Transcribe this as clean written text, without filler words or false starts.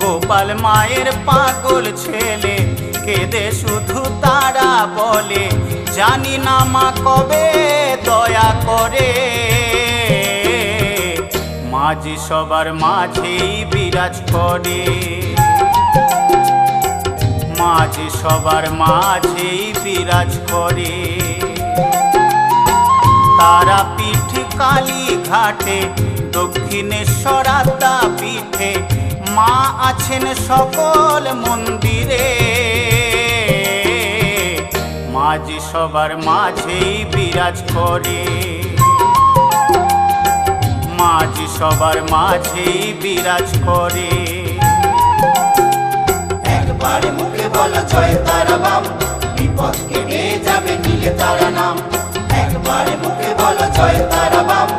গোপাল মায়ের পাগল ছেলে, কেঁদে শুধু তারা বলে, জানি না মা কবে দয়া করে। মাঝি সবার মাঝেই বিরাজ করে, মাঝি সবার মাঝেই বিরাজ করে। তারাপীঠ কালী ঘাটে, দক্ষিণেশ্বর আদ্যাপীঠে, মা আছেন সকল মন্দিরে। মাঝি সবার মাঝেই বিরাজ করে, মাঝি সবার মাঝেই বিরাজ করে। একবার মুখে বলো জয় তারা বাম, বিপদ কেটে যাবে নীলে তারা নাম। একবার মুখে বলো জয় তারা বাম,